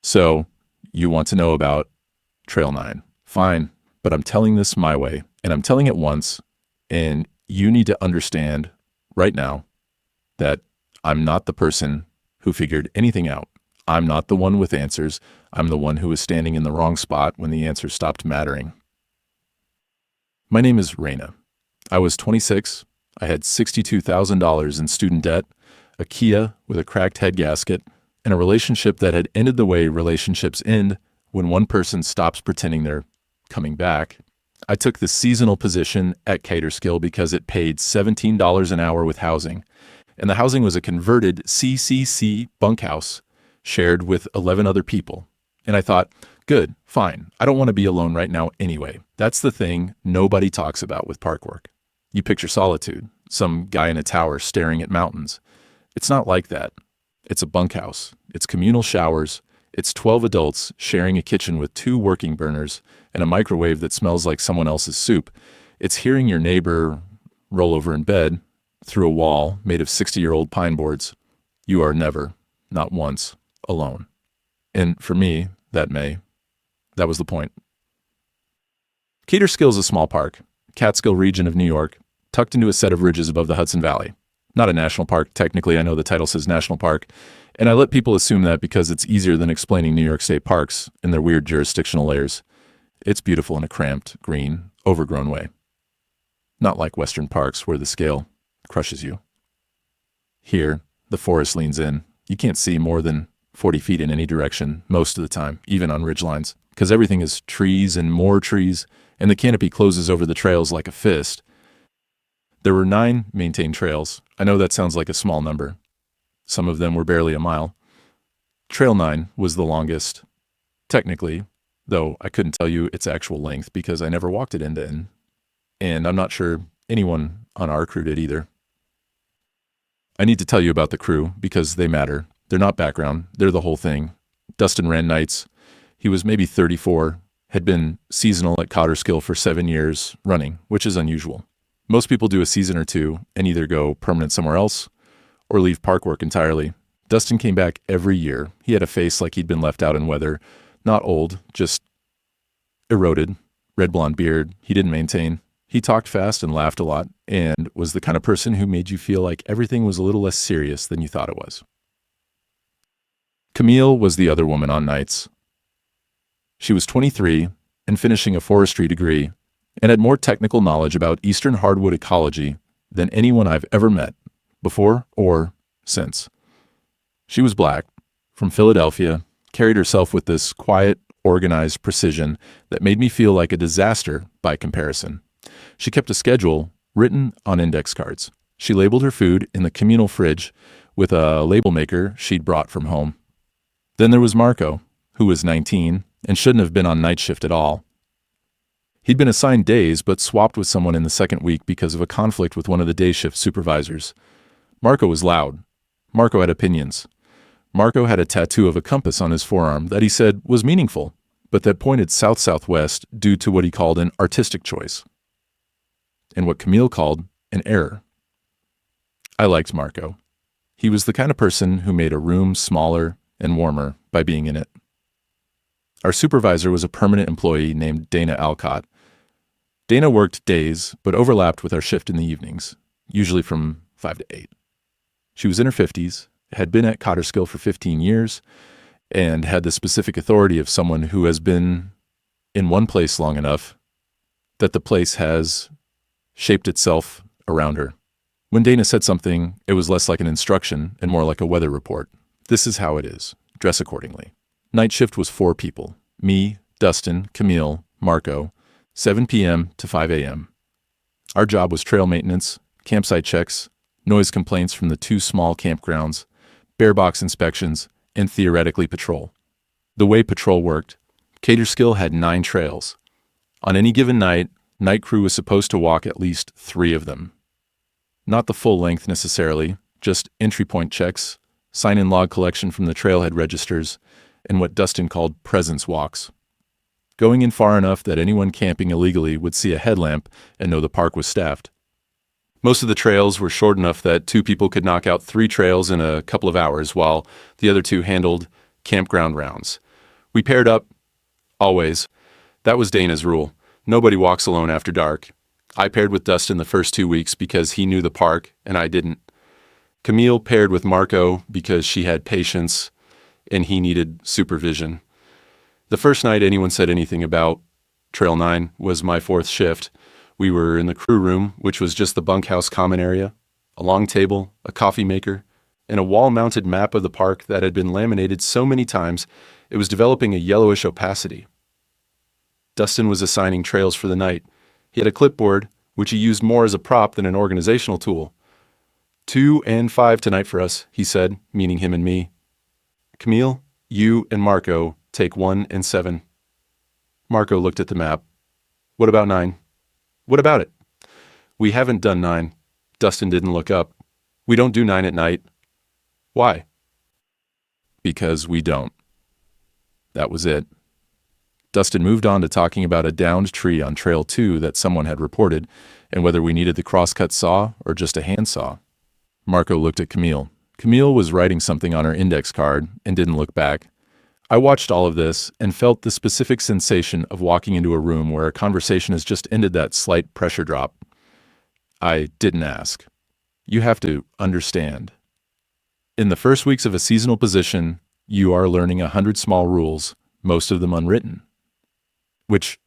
So, you want to know about Trail 9. Fine, but I'm telling this my way, and I'm telling it once, and you need to understand right now that I'm not the person who figured anything out. I'm not the one with answers. I'm the one who was standing in the wrong spot when the answers stopped mattering. My name is Raina. I was 26. I had $62,000 in student debt, a Kia with a cracked head gasket, and a relationship that had ended the way relationships end when one person stops pretending they're coming back. I took the seasonal position at Caterskill because it paid $17 an hour with housing, and the housing was a converted CCC bunkhouse shared with 11 other people. And I thought, good, fine. I don't want to be alone right now anyway. That's the thing nobody talks about with park work. You picture solitude, some guy in a tower staring at mountains. It's not like that. It's a bunkhouse. It's communal showers. It's 12 adults sharing a kitchen with 2 working burners and a microwave that smells like someone else's soup. It's hearing your neighbor roll over in bed through a wall made of 60-year-old pine boards. You are never, not once, alone. And for me, that was the point. Caterskill is a small park, Catskill region of New York, tucked into a set of ridges above the Hudson Valley. Not a national park, technically. I know the title says national park, and I let people assume that because it's easier than explaining New York State parks in their weird jurisdictional layers. It's beautiful in a cramped, green, overgrown way. Not like Western parks where the scale crushes you. Here, the forest leans in. You can't see more than 40 feet in any direction most of the time, even on ridgelines, because everything is trees and more trees, and the canopy closes over the trails like a fist. There were 9 maintained trails. I know that sounds like a small number. Some of them were barely a mile. Trail 9 was the longest, technically, though I couldn't tell you its actual length because I never walked it end to end. And I'm not sure anyone on our crew did either. I need to tell you about the crew because they matter. They're not background. They're the whole thing. Dustin ran nights. He was maybe 34, had been seasonal at Cotterskill for 7 years running, which is unusual. Most people do a season or 2 and either go permanent somewhere else or leave park work entirely. Dustin came back every year. He had a face like he'd been left out in weather. Not old, just eroded. Red blonde beard. He didn't maintain. He talked fast and laughed a lot and was the kind of person who made you feel like everything was a little less serious than you thought it was. Camille was the other woman on nights. She was 23 and finishing a forestry degree and had more technical knowledge about eastern hardwood ecology than anyone I've ever met, before or since. She was black, from Philadelphia, carried herself with this quiet, organized precision that made me feel like a disaster by comparison. She kept a schedule written on index cards. She labeled her food in the communal fridge with a label maker she'd brought from home. Then there was Marco, who was 19 and shouldn't have been on night shift at all. He'd been assigned days but swapped with someone in the second week because of a conflict with one of the day shift supervisors. Marco was loud. Marco had opinions. Marco had a tattoo of a compass on his forearm that he said was meaningful, but that pointed south-southwest due to what he called an artistic choice, and what Camille called an error. I liked Marco. He was the kind of person who made a room smaller and warmer by being in it. Our supervisor was a permanent employee named Dana Alcott. Dana worked days, but overlapped with our shift in the evenings, usually from 5 to 8. She was in her 50s, had been at Cotterskill for 15 years, and had the specific authority of someone who has been in one place long enough that the place has shaped itself around her. When Dana said something, it was less like an instruction and more like a weather report. This is how it is. Dress accordingly. Night shift was 4 people. Me, Dustin, Camille, Marco, 7 p.m. to 5 a.m. Our job was trail maintenance, campsite checks, noise complaints from the 2 small campgrounds, bear box inspections, and theoretically patrol. The way patrol worked, Caterskill had 9 trails. On any given night, night crew was supposed to walk at least 3 of them. Not the full length necessarily, just entry point checks, sign-in log collection from the trailhead registers, and what Dustin called presence walks. Going in far enough that anyone camping illegally would see a headlamp and know the park was staffed. Most of the trails were short enough that 2 people could knock out 3 trails in a couple of hours while the other 2 handled campground rounds. We paired up, always. That was Dana's rule. Nobody walks alone after dark. I paired with Dustin the first 2 weeks because he knew the park and I didn't. Camille paired with Marco because she had patience and he needed supervision. The first night anyone said anything about Trail 9 was my fourth shift. We were in the crew room, which was just the bunkhouse common area, a long table, a coffee maker, and a wall-mounted map of the park that had been laminated so many times it was developing a yellowish opacity. Dustin was assigning trails for the night. He had a clipboard, which he used more as a prop than an organizational tool. 2 and 5 tonight for us, he said, meaning him and me. Camille, you and Marco take 1 and 7. Marco looked at the map. What about 9? What about it? We haven't done 9. Dustin didn't look up. We don't do 9 at night. Why? Because we don't. That was it. Dustin moved on to talking about a downed tree on Trail 2 that someone had reported, and whether we needed the crosscut saw or just a handsaw. Marco looked at Camille. Camille was writing something on her index card and didn't look back. I watched all of this and felt the specific sensation of walking into a room where a conversation has just ended that slight pressure drop. I didn't ask. You have to understand. In the first weeks of a seasonal position, you are learning 100 small rules, most of them unwritten. Which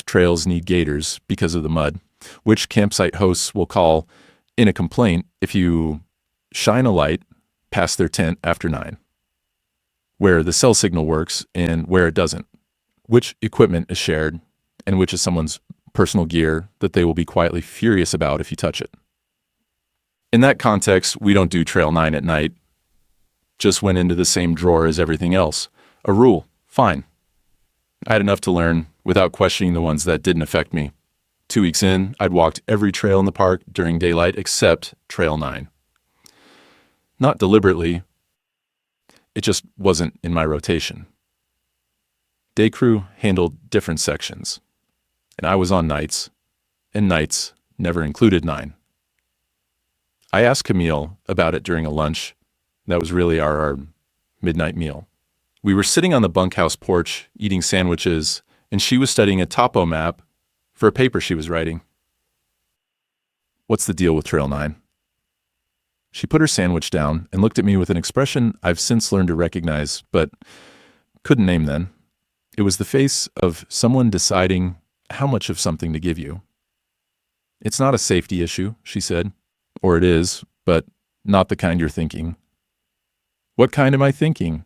trails need gaiters because of the mud, which campsite hosts will call in a complaint if you shine a light past their tent after 9, where the cell signal works and where it doesn't, which equipment is shared, and which is someone's personal gear that they will be quietly furious about if you touch it. In that context, we don't do Trail 9 at night. Just went into the same drawer as everything else. A rule, fine. I had enough to learn without questioning the ones that didn't affect me. 2 weeks in, I'd walked every trail in the park during daylight except Trail 9. Not deliberately. It just wasn't in my rotation. Day crew handled different sections, and I was on nights, and nights never included 9. I asked Camille about it during a lunch. That was really our midnight meal. We were sitting on the bunkhouse porch, eating sandwiches, and she was studying a topo map for a paper she was writing. What's the deal with Trail 9? She put her sandwich down and looked at me with an expression I've since learned to recognize, but couldn't name then. It was the face of someone deciding how much of something to give you. It's not a safety issue, she said. Or it is, but not the kind you're thinking. What kind am I thinking?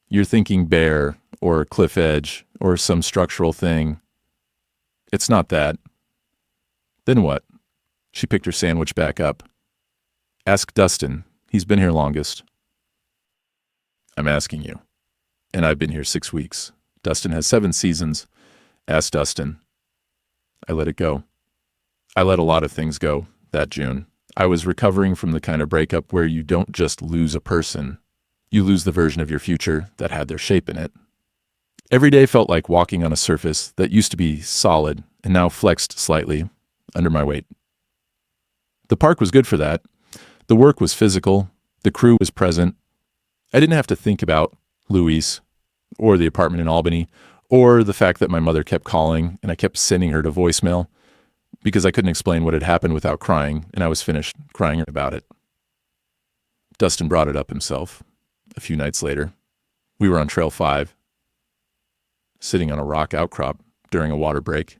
You're thinking bear, or cliff edge, or some structural thing. It's not that. Then what? She picked her sandwich back up. Ask Dustin. He's been here longest. I'm asking you. And I've been here 6 weeks. Dustin has 7 seasons. Ask Dustin. I let it go. I let a lot of things go that June. I was recovering from the kind of breakup where you don't just lose a person. You lose the version of your future that had their shape in it. Every day felt like walking on a surface that used to be solid and now flexed slightly under my weight. The park was good for that. The work was physical. The crew was present. I didn't have to think about Louise or the apartment in Albany or the fact that my mother kept calling and I kept sending her to voicemail because I couldn't explain what had happened without crying, and I was finished crying about it. Dustin brought it up himself. A few nights later, we were on Trail 5, sitting on a rock outcrop during a water break,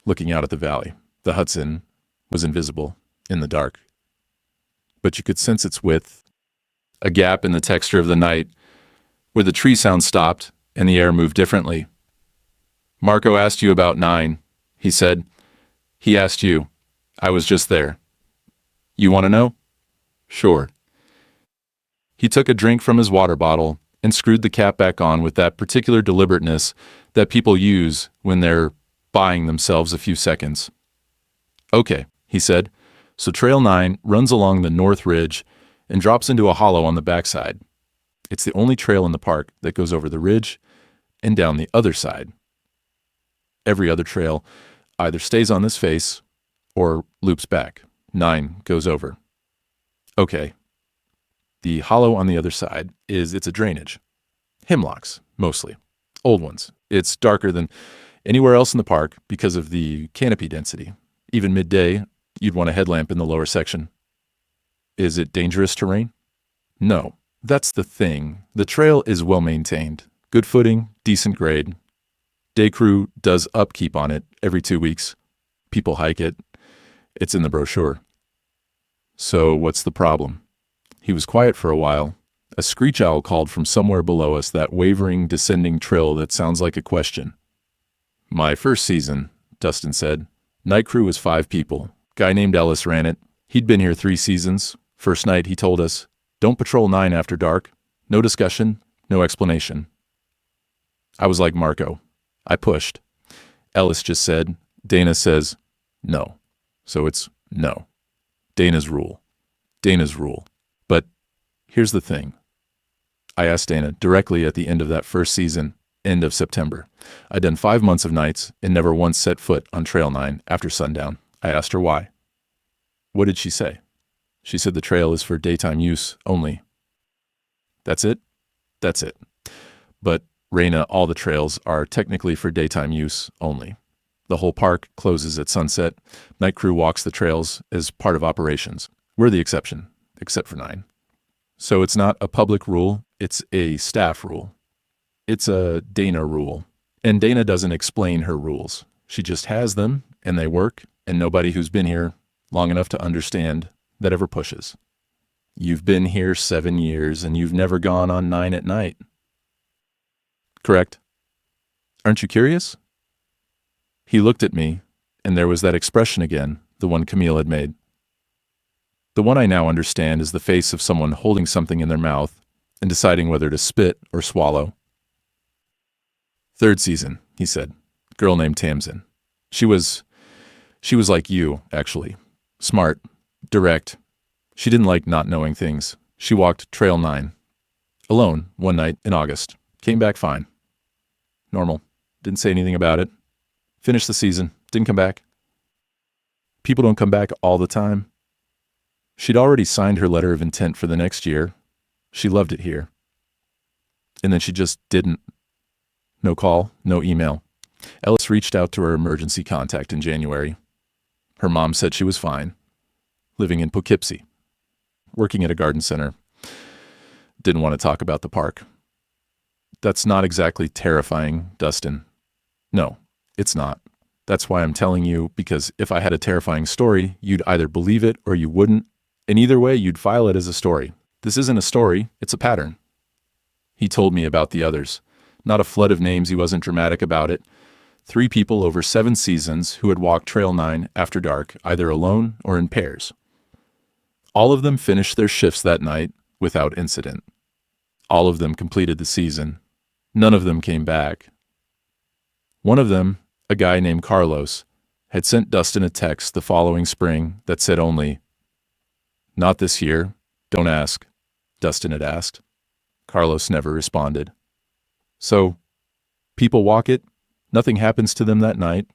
looking out at the valley. The Hudson was invisible in the dark, but you could sense its width, a gap in the texture of the night where the tree sound stopped and the air moved differently. Marco asked you about 9, he said. He asked you. I was just there. You want to know? Sure. He took a drink from his water bottle and screwed the cap back on with that particular deliberateness that people use when they're buying themselves a few seconds. Okay, he said, so Trail 9 runs along the north ridge and drops into a hollow on the backside. It's the only trail in the park that goes over the ridge and down the other side. Every other trail either stays on this face or loops back. 9 goes over. Okay. The hollow on the other side it's a drainage. Hemlocks, mostly. Old ones. It's darker than anywhere else in the park because of the canopy density. Even midday, you'd want a headlamp in the lower section. Is it dangerous terrain? No. That's the thing. The trail is well maintained. Good footing, decent grade. Day crew does upkeep on it every 2 weeks. People hike it. It's in the brochure. So what's the problem? He was quiet for a while. A screech owl called from somewhere below us, that wavering, descending trill that sounds like a question. My first season, Dustin said. Night crew was 5 people. Guy named Ellis ran it. He'd been here 3 seasons. First night, he told us, don't patrol 9 after dark. No discussion, no explanation. I was like Marco. I pushed. Ellis just said, Dana says, no. So it's no. Dana's rule. Dana's rule. But here's the thing. I asked Dana directly at the end of that first season, end of September. I'd done 5 months of nights and never once set foot on Trail 9 after sundown. I asked her why. What did she say? She said the trail is for daytime use only. That's it? That's it. But, Raina, all the trails are technically for daytime use only. The whole park closes at sunset. Night crew walks the trails as part of operations. We're the exception, except for 9. So it's not a public rule, it's a staff rule. It's a Dana rule. And Dana doesn't explain her rules. She just has them, and they work, and nobody who's been here long enough to understand that ever pushes. You've been here 7 years, and you've never gone on 9 at night. Correct? Aren't you curious? He looked at me, and there was that expression again, the one Camille had made. The one I now understand is the face of someone holding something in their mouth and deciding whether to spit or swallow. 3rd season, he said. Girl named Tamsin. She was like you, actually. Smart. Direct. She didn't like not knowing things. She walked Trail 9. Alone, one night in August. Came back fine. Normal. Didn't say anything about it. Finished the season. Didn't come back. People don't come back all the time. She'd already signed her letter of intent for the next year. She loved it here. And then she just didn't. No call, no email. Ellis reached out to her emergency contact in January. Her mom said she was fine. Living in Poughkeepsie. Working at a garden center. Didn't want to talk about the park. That's not exactly terrifying, Dustin. No, it's not. That's why I'm telling you, because if I had a terrifying story, you'd either believe it or you wouldn't, and either way, you'd file it as a story. This isn't a story, it's a pattern. He told me about the others. Not a flood of names, he wasn't dramatic about it. 3 people over 7 seasons who had walked Trail 9 after dark, either alone or in pairs. All of them finished their shifts that night without incident. All of them completed the season. None of them came back. One of them, a guy named Carlos, had sent Dustin a text the following spring that said only, "Not this year, don't ask," Dustin had asked. Carlos never responded. So, people walk it, nothing happens to them that night,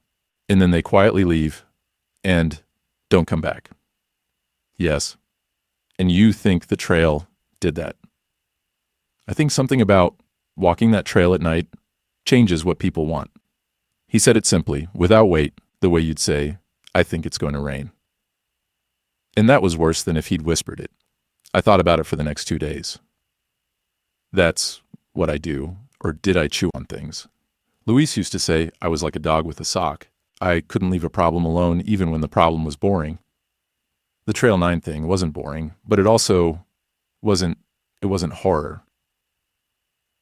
and then they quietly leave and don't come back. Yes, and you think the trail did that. I think something about walking that trail at night changes what people want. He said it simply, without weight, the way you'd say, "I think it's going to rain." And that was worse than if he'd whispered it. I thought about it for the next 2 days. That's what I do, or did I chew on things? Luis used to say I was like a dog with a sock. I couldn't leave a problem alone even when the problem was boring. The Trail 9 thing wasn't boring, but it also wasn't horror.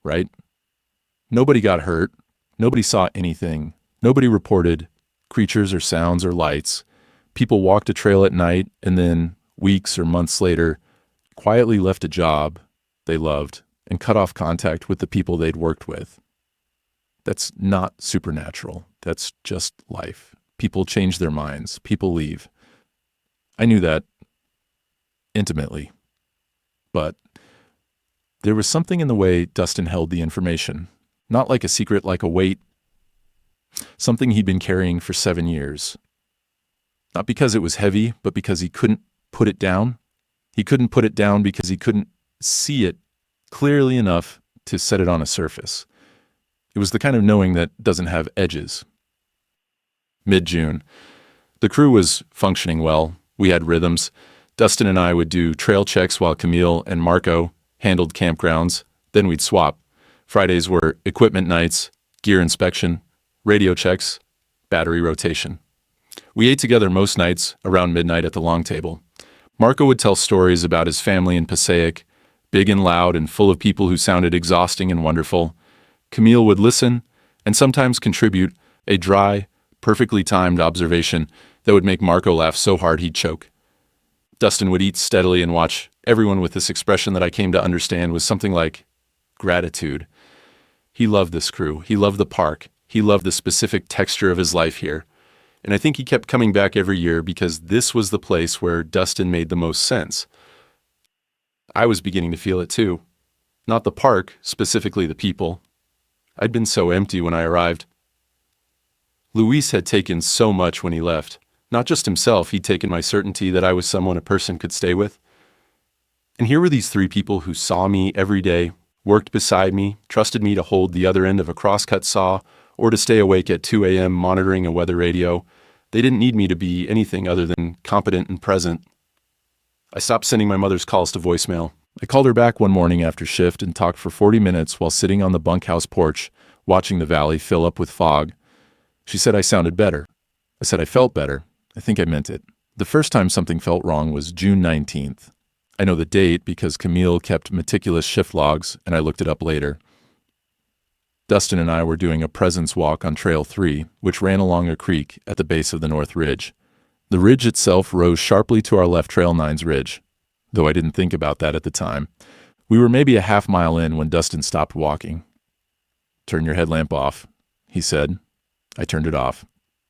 Right? Nobody got hurt. Nobody saw anything. Nobody reported creatures or sounds or lights. People walked a trail at night and then, weeks or months later, quietly left a job they loved and cut off contact with the people they'd worked with. That's not supernatural. That's just life. People change their minds. People leave. I knew that intimately. But there was something in the way Dustin held the information. Not like a secret, like a weight. Something he'd been carrying for 7 years. Not because it was heavy, but because he couldn't put it down. He couldn't put it down because he couldn't see it clearly enough to set it on a surface. It was the kind of knowing that doesn't have edges. Mid-June. The crew was functioning well. We had rhythms. Dustin and I would do trail checks while Camille and Marco handled campgrounds. Then we'd swap. Fridays were equipment nights, gear inspection, radio checks, battery rotation. We ate together most nights around midnight at the long table. Marco would tell stories about his family in Passaic, big and loud and full of people who sounded exhausting and wonderful. Camille would listen and sometimes contribute a dry, perfectly timed observation that would make Marco laugh so hard he'd choke. Dustin would eat steadily and watch everyone with this expression that I came to understand was something like gratitude. He loved this crew. He loved the park. He loved the specific texture of his life here. And I think he kept coming back every year because this was the place where Dustin made the most sense. I was beginning to feel it too. Not the park, specifically the people. I'd been so empty when I arrived. Luis had taken so much when he left. Not just himself, he'd taken my certainty that I was someone a person could stay with. And here were these three people who saw me every day, worked beside me, trusted me to hold the other end of a crosscut saw, or to stay awake at 2 a.m. monitoring a weather radio. They didn't need me to be anything other than competent and present. I stopped sending my mother's calls to voicemail. I called her back one morning after shift and talked for 40 minutes while sitting on the bunkhouse porch, watching the valley fill up with fog. She said I sounded better. I said I felt better. I think I meant it. The first time something felt wrong was June 19th. I know the date because Camille kept meticulous shift logs, and I looked it up later. Dustin and I were doing a presence walk on Trail 3, which ran along a creek at the base of the North Ridge. The ridge itself rose sharply to our left Trail 9's ridge, though I didn't think about that at the time. We were maybe a half mile in when Dustin stopped walking. "Turn your headlamp off," he said. I turned it off.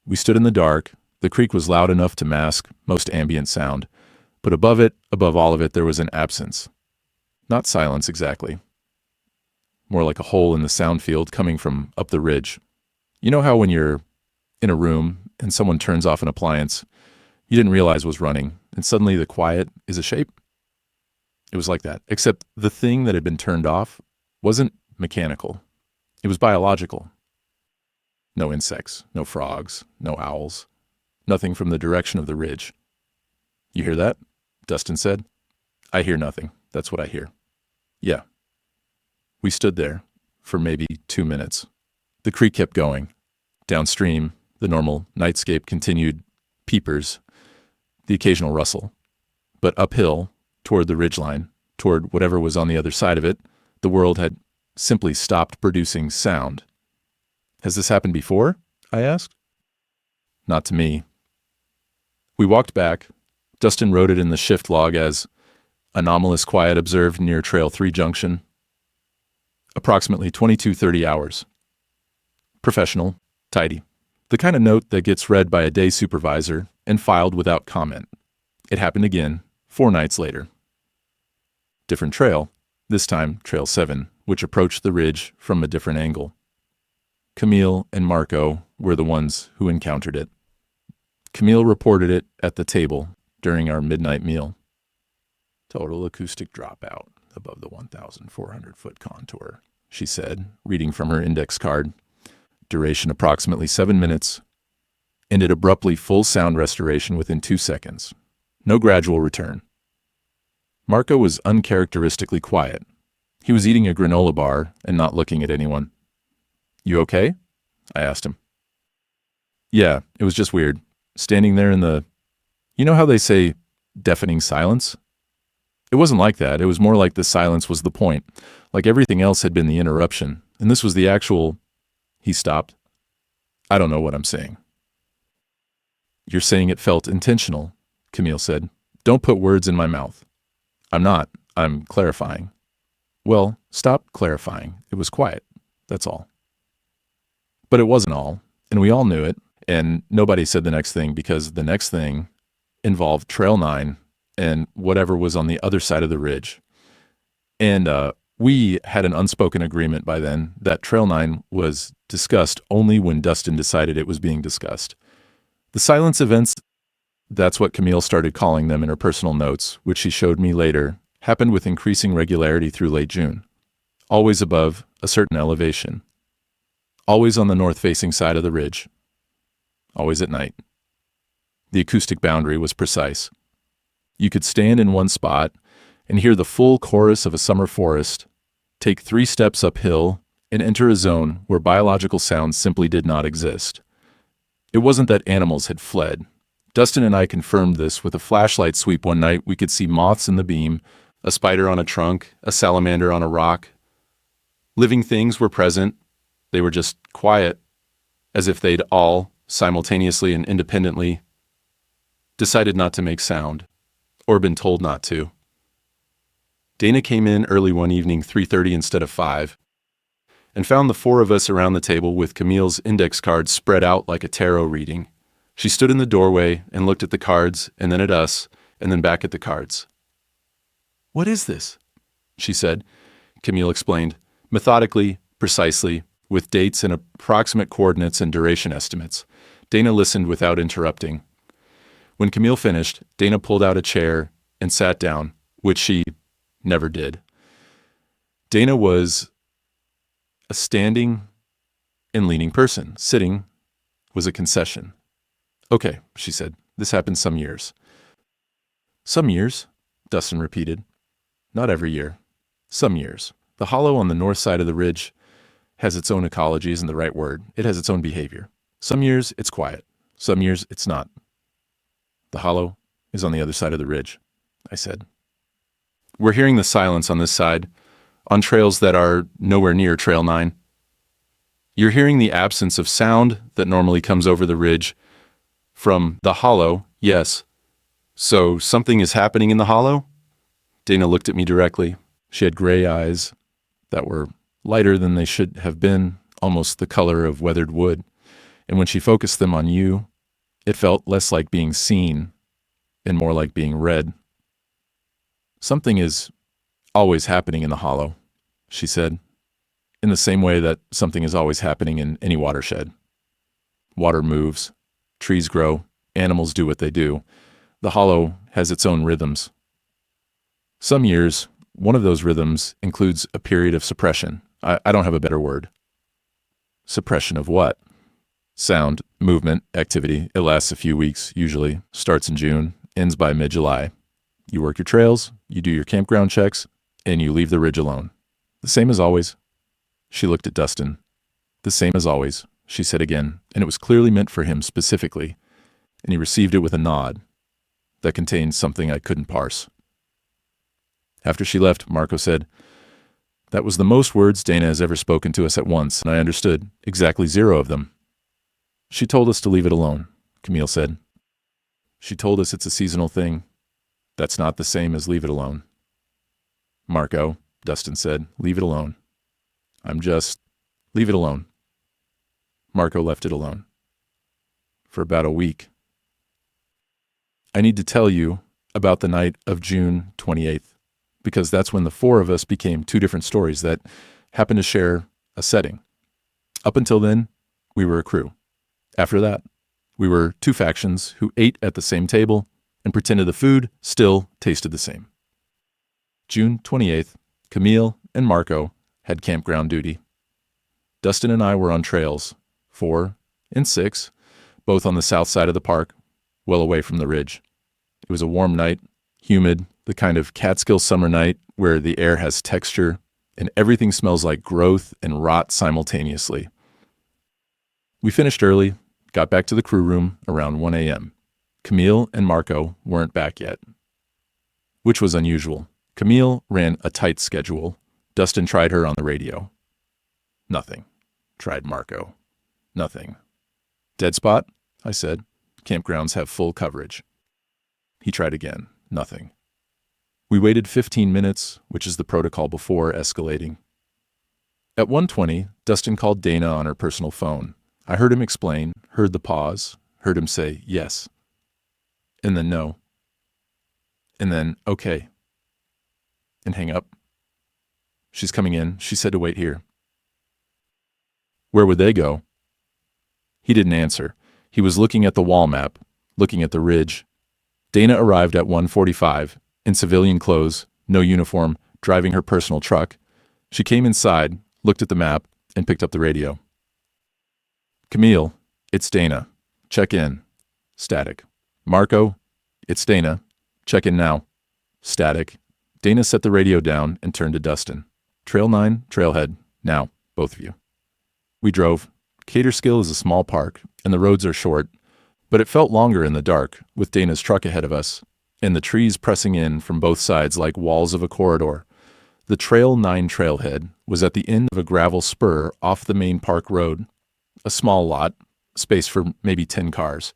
We stood in the dark. The creek was loud enough to mask most ambient sound, but above it, above all of it, there was an absence. Not silence exactly. More like a hole in the sound field coming from up the ridge. You know how when you're in a room and someone turns off an appliance you didn't realize was running, and suddenly the quiet is a shape? It was like that, except the thing that had been turned off wasn't mechanical. It was biological. No insects, no frogs, no owls, nothing from the direction of the ridge. "You hear that?" Dustin said. "I hear nothing. That's what I hear." "Yeah." We stood there for maybe 2 minutes. The creek kept going. Downstream, the normal nightscape continued, peepers, the occasional rustle. But uphill, toward the ridgeline, toward whatever was on the other side of it, the world had simply stopped producing sound. "Has this happened before?" I asked. "Not to me." We walked back. Dustin wrote it in the shift log as anomalous quiet observed near Trail 3 junction. Approximately 22:30 hours. Professional, tidy. The kind of note that gets read by a day supervisor and filed without comment. It happened again, 4 nights later. Different trail, this time Trail 7, which approached the ridge from a different angle. Camille and Marco were the ones who encountered it. Camille reported it at the table during our midnight meal. "Total acoustic dropout above the 1,400-foot contour," she said, reading from her index card. "Duration approximately 7 minutes. Ended abruptly full sound restoration within 2 seconds. No gradual return." Marco was uncharacteristically quiet. He was eating a granola bar and not looking at anyone. "You okay?" I asked him. "Yeah, it was just weird. Standing there in the... You know how they say deafening silence? It wasn't like that. It was more like the silence was the point. Like everything else had been the interruption. And this was the actual..." He stopped. "I don't know what I'm saying." "You're saying it felt intentional," Camille said. "Don't put words in my mouth." "I'm not. I'm clarifying." "Well, stop clarifying. It was quiet. That's all." But it wasn't all, and we all knew it, and nobody said the next thing because the next thing involved Trail 9 and whatever was on the other side of the ridge. And we had an unspoken agreement by then that Trail 9 was discussed only when Dustin decided it was being discussed. The silence events, that's what Camille started calling them in her personal notes, which she showed me later, happened with increasing regularity through late June. always above a certain elevation, always on the north-facing side of the ridge, always at night. The acoustic boundary was precise. You could stand in one spot and hear the full chorus of a summer forest, take 3 steps uphill, and enter a zone where biological sounds simply did not exist. It wasn't that animals had fled. Dustin and I confirmed this with a flashlight sweep one night. We could see moths in the beam, a spider on a trunk, a salamander on a rock. Living things were present. They were just quiet, as if they'd all, simultaneously and independently, decided not to make sound, or been told not to. Dana came in early one evening, 3:30 instead of 5, and found the 4 of us around the table with Camille's index cards spread out like a tarot reading. She stood in the doorway and looked at the cards, and then at us, and then back at the cards. "What is this?" she said. Camille explained, methodically, precisely, with dates and approximate coordinates and duration estimates. Dana listened without interrupting. When Camille finished, Dana pulled out a chair and sat down, which she never did. Dana was a standing and leaning person. Sitting was a concession. "Okay," she said, "this happened some years." "Some years," Dustin repeated. "Not every year. Some years. The hollow on the north side of the ridge has its own ecology, isn't the right word. It has its own behavior. Some years it's quiet. Some years it's not. The hollow is on the other side of the ridge," I said. "We're hearing the silence on this side, on trails that are nowhere near Trail 9. You're hearing the absence of sound that normally comes over the ridge from the hollow, yes. So something is happening in the hollow?" Dana looked at me directly. She had gray eyes that were lighter than they should have been, almost the color of weathered wood. And when she focused them on you, it felt less like being seen and more like being read. "Something is always happening in the hollow," she said, in the same way that something is always happening in any watershed. Water moves, trees grow, animals do what they do. The hollow has its own rhythms. Some years, one of those rhythms includes a period of suppression. I don't have a better word. Suppression of what? Sound, movement, activity. It lasts a few weeks, usually. Starts in June, ends by mid-July. You work your trails, you do your campground checks, and you leave the ridge alone. The same as always. She looked at Dustin. "The same as always," she said again, and it was clearly meant for him specifically, and he received it with a nod that contained something I couldn't parse. After she left, Marco said, "That was the most words Dana has ever spoken to us at once, and I understood exactly 0 of them." "She told us to leave it alone," Camille said. "She told us it's a seasonal thing. That's not the same as leave it alone." "Marco," Dustin said, "leave it alone. Leave it alone." Marco left it alone. For about a week. I need to tell you about the night of June 28th, because that's when the 4 of us became 2 different stories that happened to share a setting. Up until then, we were a crew. After that, we were 2 factions who ate at the same table and pretended the food still tasted the same. June 28th, Camille and Marco had campground duty. Dustin and I were on trails, 4 and 6, both on the south side of the park, well away from the ridge. It was a warm night, humid, the kind of Catskill summer night where the air has texture and everything smells like growth and rot simultaneously. We finished early, got back to the crew room around 1 a.m. Camille and Marco weren't back yet, which was unusual. Camille ran a tight schedule. Dustin tried her on the radio. Nothing. Tried Marco. Nothing. "Dead spot?" I said. "Campgrounds have full coverage." He tried again. Nothing. We waited 15 minutes, which is the protocol before escalating. At 1:20, Dustin called Dana on her personal phone. I heard him explain, heard the pause, heard him say yes, and then no, and then okay, and hang up. "She's coming in. She said to wait here." Where would they go? He didn't answer. He was looking at the wall map, looking at the ridge. Dana arrived at 1:45, in civilian clothes, no uniform, driving her personal truck. She came inside, looked at the map, and picked up the radio. Camille, it's Dana. Check in. Static. Marco, it's Dana. Check in now. Static. Dana set the radio down and turned to Dustin. Trail 9, trailhead. Now, both of you. We drove. Caterskill is a small park, and the roads are short, but it felt longer in the dark, with Dana's truck ahead of us, and the trees pressing in from both sides like walls of a corridor. The Trail 9 trailhead was at the end of a gravel spur off the main park road. A small lot, space for maybe 10 cars.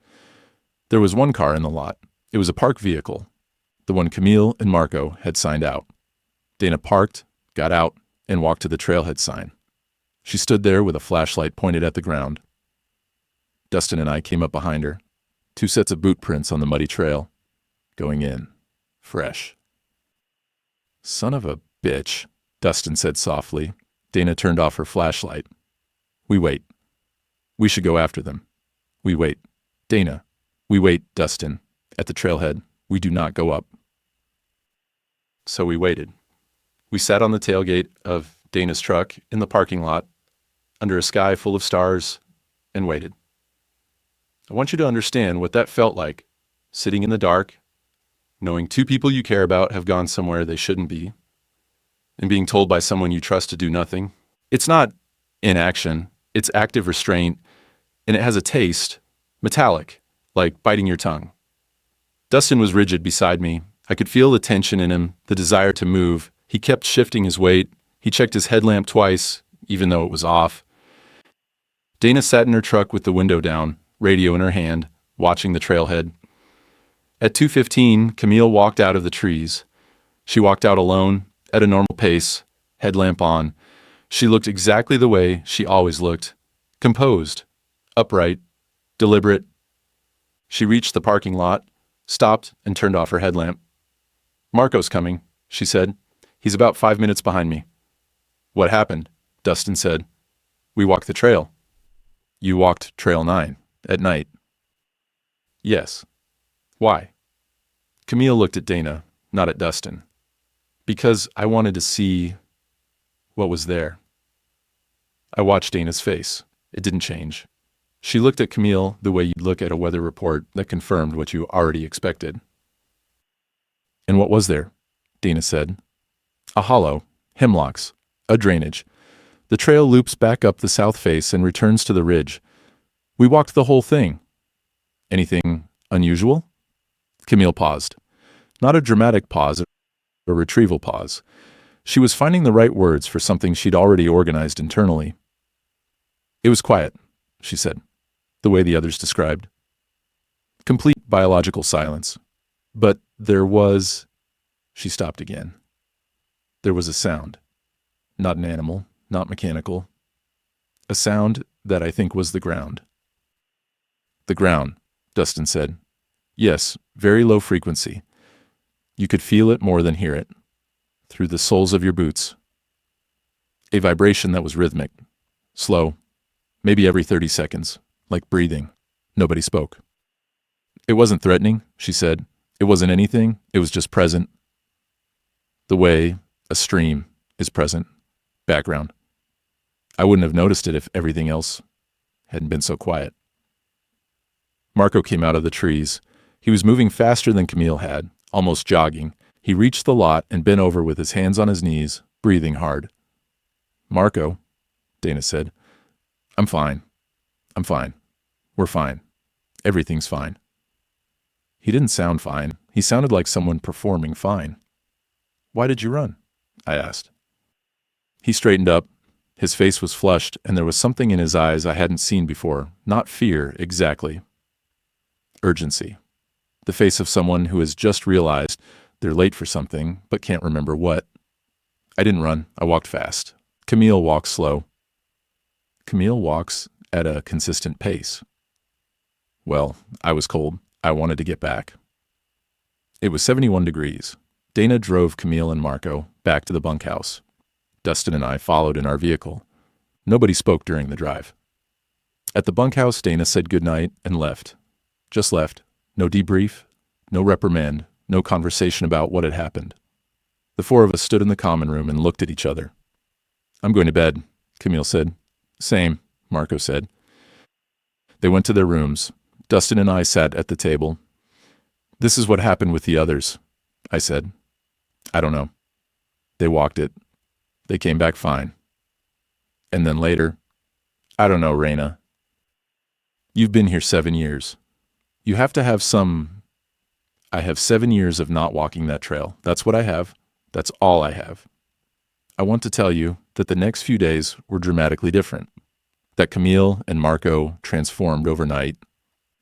There was one car in the lot. It was a park vehicle, the one Camille and Marco had signed out. Dana parked, got out, and walked to the trailhead sign. She stood there with a flashlight pointed at the ground. Dustin and I came up behind her. 2 sets of boot prints on the muddy trail. Going in. Fresh. Son of a bitch, Dustin said softly. Dana turned off her flashlight. We wait. We should go after them. We wait. Dana. We wait, Dustin. At the trailhead. We do not go up. So we waited. We sat on the tailgate of Dana's truck in the parking lot, under a sky full of stars, and waited. I want you to understand what that felt like, sitting in the dark, knowing 2 people you care about have gone somewhere they shouldn't be, and being told by someone you trust to do nothing. It's not inaction, it's active restraint, and it has a taste, metallic, like biting your tongue. Dustin was rigid beside me. I could feel the tension in him, the desire to move. He kept shifting his weight. He checked his headlamp twice, even though it was off. Dana sat in her truck with the window down, radio in her hand, watching the trailhead. At 2:15, Camille walked out of the trees. She walked out alone, at a normal pace, headlamp on. She looked exactly the way she always looked, composed, upright, deliberate. She reached the parking lot, stopped, and turned off her headlamp. Marco's coming, she said. He's about 5 minutes behind me. What happened? Dustin said. We walked the trail. You walked Trail 9, at night. Yes. Why? Camille looked at Dana, not at Dustin. Because I wanted to see what was there. I watched Dana's face. It didn't change. She looked at Camille the way you'd look at a weather report that confirmed what you already expected. And what was there? Dana said. A hollow, hemlocks, a drainage. The trail loops back up the south face and returns to the ridge. We walked the whole thing. Anything unusual? Camille paused. Not a dramatic pause, a retrieval pause. She was finding the right words for something she'd already organized internally. It was quiet, she said, the way the others described. Complete biological silence. But there was... She stopped again. There was a sound. Not an animal, not mechanical. A sound that I think was the ground. The ground, Dustin said. Yes, very low frequency. You could feel it more than hear it. Through the soles of your boots. A vibration that was rhythmic. Slow. Maybe every 30 seconds. Like breathing. Nobody spoke. It wasn't threatening, she said. It wasn't anything. It was just present. The way a stream is present. Background. I wouldn't have noticed it if everything else hadn't been so quiet. Marco came out of the trees. He was moving faster than Camille had, almost jogging. He reached the lot and bent over with his hands on his knees, breathing hard. Marco, Dana said. I'm fine. I'm fine. We're fine. Everything's fine. He didn't sound fine. He sounded like someone performing fine. Why did you run? I asked. He straightened up. His face was flushed, and there was something in his eyes I hadn't seen before. Not fear, exactly. Urgency. The face of someone who has just realized they're late for something, but can't remember what. I didn't run. I walked fast. Camille walks slow. Camille walks at a consistent pace. Well, I was cold. I wanted to get back. It was 71 degrees. Dana drove Camille and Marco back to the bunkhouse. Dustin and I followed in our vehicle. Nobody spoke during the drive. At the bunkhouse, Dana said goodnight and left. Just left. No debrief, no reprimand, no conversation about what had happened. The 4 of us stood in the common room and looked at each other. I'm going to bed, Camille said. Same, Marco said. They went to their rooms. Dustin and I sat at the table. This is what happened with the others, I said. I don't know. They walked it. They came back fine. And then later, I don't know, Raina. You've been here 7 years. You have to have some... I have 7 years of not walking that trail. That's what I have. That's all I have. I want to tell you that the next few days were dramatically different. That Camille and Marco transformed overnight.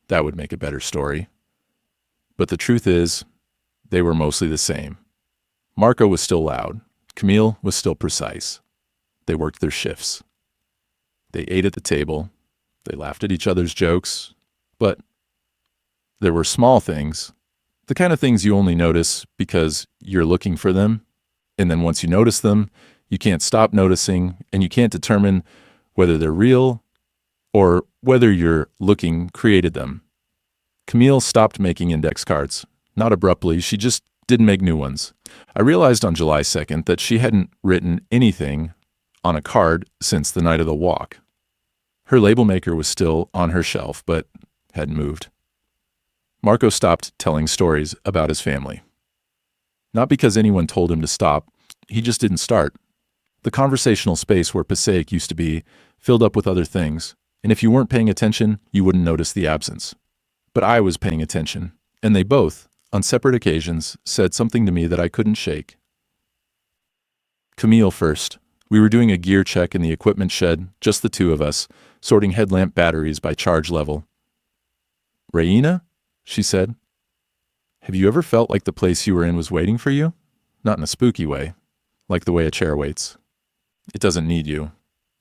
That would make a better story. But the truth is, they were mostly the same. Marco was still loud. Camille was still precise. They worked their shifts. They ate at the table. They laughed at each other's jokes. But there were small things, the kind of things you only notice because you're looking for them. And then once you notice them, you can't stop noticing, and you can't determine whether they're real or whether your looking created them. Camille stopped making index cards. Not abruptly, she just didn't make new ones. I realized on July 2nd that she hadn't written anything on a card since the night of the walk. Her label maker was still on her shelf, but hadn't moved. Marco stopped telling stories about his family. Not because anyone told him to stop, he just didn't start. The conversational space where Passaic used to be filled up with other things, and if you weren't paying attention, you wouldn't notice the absence. But I was paying attention, and they both, on separate occasions, said something to me that I couldn't shake. Camille first. We were doing a gear check in the equipment shed, just the two of us, sorting headlamp batteries by charge level. Raina, she said, have you ever felt like the place you were in was waiting for you? Not in a spooky way, like the way a chair waits. It doesn't need you,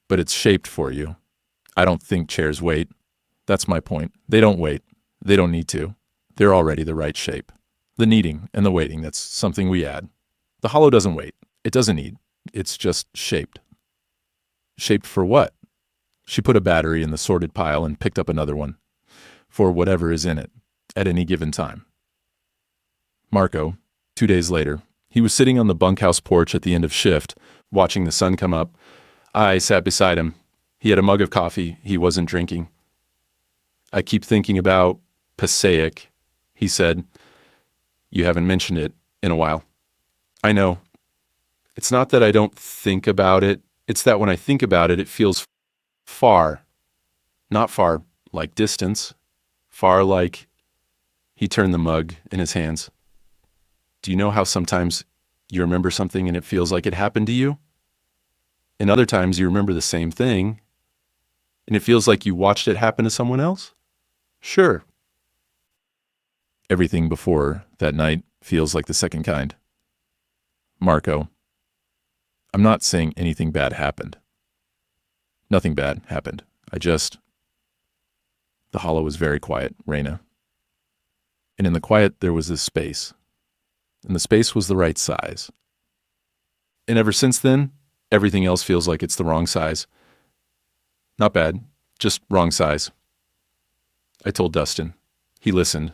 but it's shaped for you. I don't think chairs wait. That's my point. They don't wait. They don't need to. They're already the right shape. The needing and the waiting, that's something we add. The hollow doesn't wait. It doesn't need. It's just shaped. Shaped for what? She put a battery in the sorted pile and picked up another one. For whatever is in it, at any given time. Marco, 2 days later, he was sitting on the bunkhouse porch at the end of shift, watching the sun come up. I sat beside him. He had a mug of coffee he wasn't drinking. I keep thinking about Passaic, he said. You haven't mentioned it in a while. I know. It's not that I don't think about it. It's that when I think about it, it feels far. Not far like distance. Far like... He turned the mug in his hands. Do you know how sometimes you remember something and it feels like it happened to you? And other times you remember the same thing and it feels like you watched it happen to someone else? Sure. Everything before that night feels like the second kind. Marco, I'm not saying anything bad happened. Nothing bad happened. The hollow was very quiet, Raina. And in the quiet there was this space. And the space was the right size. And ever since then, everything else feels like it's the wrong size. Not bad, just wrong size. I told Dustin. He listened.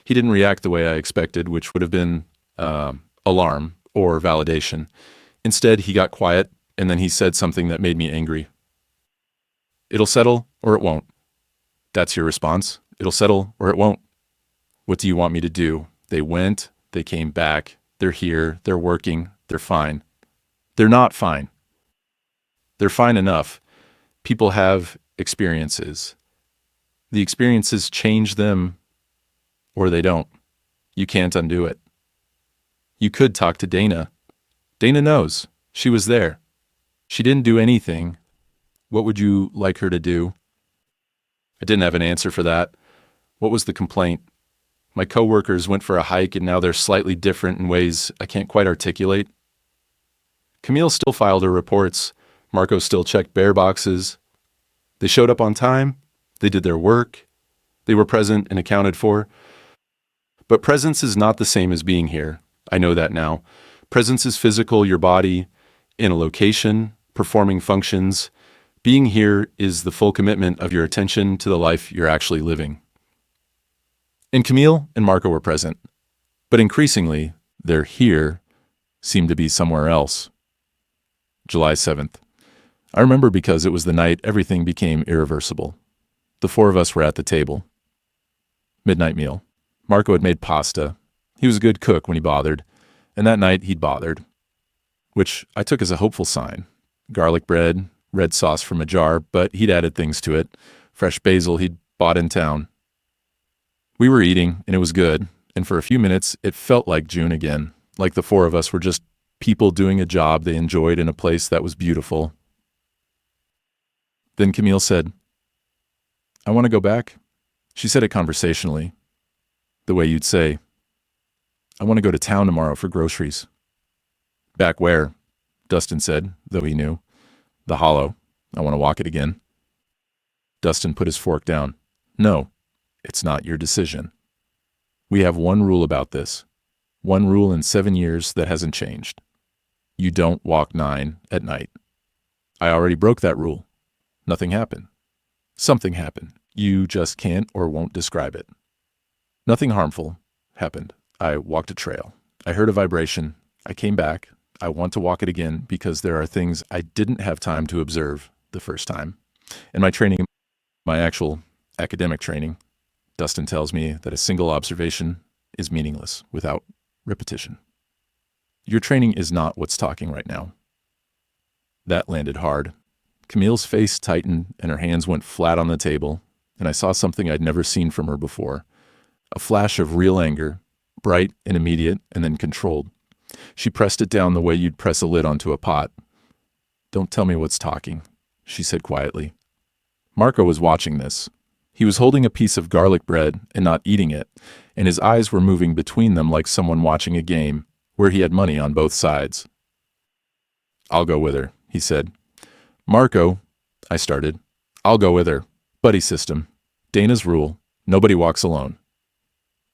He didn't react the way I expected, which would have been alarm or validation. Instead, he got quiet, and then he said something that made me angry. It'll settle, or it won't. That's your response. It'll settle, or it won't. What do you want me to do? They went, they came back, they're here, they're working, they're fine. They're not fine. They're fine enough. People have experiences. The experiences change them, or they don't. You can't undo it. You could talk to Dana. Dana knows. She was there. She didn't do anything. What would you like her to do? I didn't have an answer for that. What was the complaint? My coworkers went for a hike and now they're slightly different in ways I can't quite articulate. Camille still filed her reports. Marco still checked bear boxes. They showed up on time. They did their work. They were present and accounted for. But presence is not the same as being here. I know that now. Presence is physical, your body, in a location, performing functions. Being here is the full commitment of your attention to the life you're actually living. And Camille and Marco were present. But increasingly, their here seemed to be somewhere else. July 7th. I remember because it was the night everything became irreversible. The four of us were at the table. Midnight meal. Marco had made pasta. He was a good cook when he bothered, and that night he'd bothered, which I took as a hopeful sign. Garlic bread, red sauce from a jar, but he'd added things to it. Fresh basil he'd bought in town. We were eating, and it was good, and for a few minutes it felt like June again, like the four of us were just people doing a job they enjoyed in a place that was beautiful. Then Camille said, "I want to go back." She said it conversationally, the way you'd say, "I want to go to town tomorrow for groceries." "Back where?" Dustin said, though he knew. "The Hollow. I want to walk it again." Dustin put his fork down. "No, it's not your decision. We have one rule about this. One rule in 7 years that hasn't changed. You don't walk 9 at night. I already broke that rule. Nothing happened. Something happened. You just can't or won't describe it. Nothing harmful happened. I walked a trail. I heard a vibration. I came back. I want to walk it again because there are things I didn't have time to observe the first time. In my training, my actual academic training, Dustin tells me that a single observation is meaningless without repetition. Your training is not what's talking right now." That landed hard. Camille's face tightened and her hands went flat on the table, and I saw something I'd never seen from her before. A flash of real anger, bright and immediate and then controlled. She pressed it down the way you'd press a lid onto a pot. "Don't tell me what's talking," she said quietly. Marco was watching this. He was holding a piece of garlic bread and not eating it, and his eyes were moving between them like someone watching a game where he had money on both sides. "I'll go with her," he said. "Marco," I started. "I'll go with her. Buddy system. Dana's rule. Nobody walks alone."